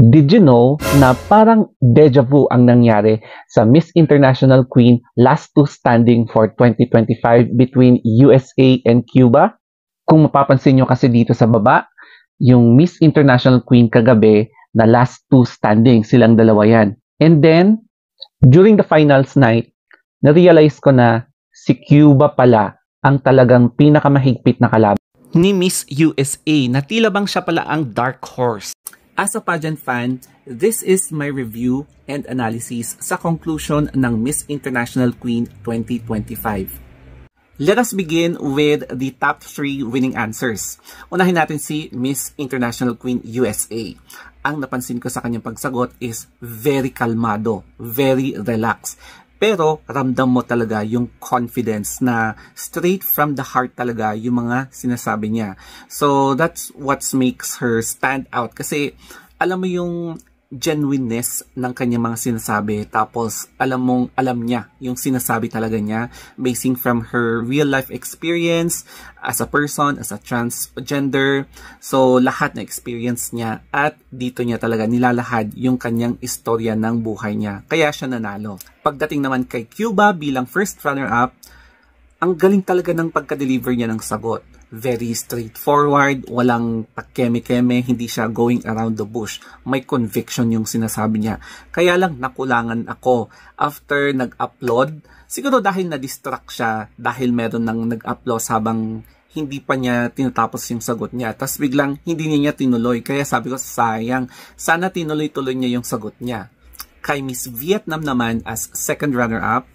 Did you know na parang deja vu ang nangyari sa Miss International Queen last two standing for 2025 between USA and Cuba? Kung mapapansin nyo kasi dito sa baba, yung Miss International Queen kagabi na last two standing, silang dalawa yan. And then, during the finals night, na-realize ko na si Cuba pala ang talagang pinakamahigpit na kalaban ni Miss USA na tila bang siya pala ang dark horse. As a pageant fan, this is my review and analysis sa conclusion ng Miss International Queen 2025. Let us begin with the top 3 winning answers. Unahin natin si Miss International Queen USA. Ang napansin ko sa kanyang pagsagot is very kalmado, very relaxed. Pero ramdam mo talaga yung confidence na straight from the heart talaga yung mga sinasabi niya. So that's what makes her stand out. Kasi alam mo yung genuineness ng kanyang mga sinasabi. Tapos alam niya yung sinasabi talaga niya basing from her real life experience as a person, as a transgender. So lahat na experience niya at dito niya talaga nilalahad yung kanyang istorya ng buhay niya. Kaya siya nanalo. Pagdating naman kay Cuba bilang first runner-up, ang galing talaga ng pagka-deliver niya ng sagot. Very straightforward, walang pakeme-keme, hindi siya going around the bush. May conviction yung sinasabi niya. Kaya lang nakulangan ako after nag-upload. Siguro dahil na-distract siya, dahil meron nang nag-upload habang hindi pa niya tinatapos yung sagot niya. Tapos biglang hindi niya tinuloy. Kaya sabi ko, sayang, sana tinuloy-tuloy niya yung sagot niya. Kay Miss Vietnam naman as second runner-up,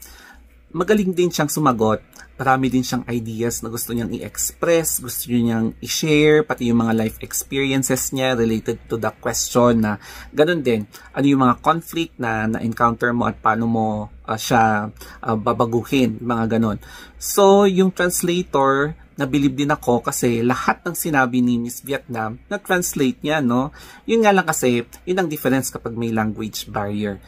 magaling din siyang sumagot. Marami din siyang ideas na gusto niyang i-express, gusto niyang i-share, pati yung mga life experiences niya related to the question na ganun din. Ano yung mga conflict na na-encounter mo at paano mo siya babaguhin, mga ganun. So, yung translator, nabilib din ako kasi lahat ng sinabi ni Miss Vietnam, na-translate niya, no? Yun nga lang kasi, yun ang difference kapag may language barrier.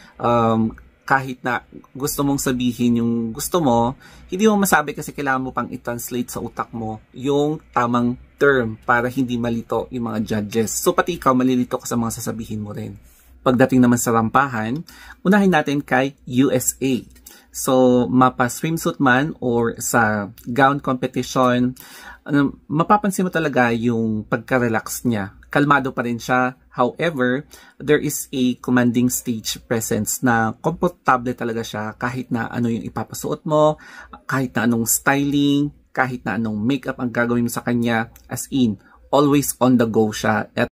Kahit na gusto mong sabihin yung gusto mo, hindi mo masabi kasi kailangan mo pang i-translate sa utak mo yung tamang term para hindi malito yung mga judges. So pati ikaw malilito ka sa mga sasabihin mo rin. Pagdating naman sa rampahan, unahin natin kay USA. So mapa swimsuit man or sa gown competition, mapapansin mo talaga yung pagka-relax niya. Kalmado pa rin siya. However, there is a commanding stage presence na komportable talaga siya kahit na ano yung ipapasuot mo, kahit na anong styling, kahit na anong makeup ang gagawin mo sa kanya. As in, always on the go siya at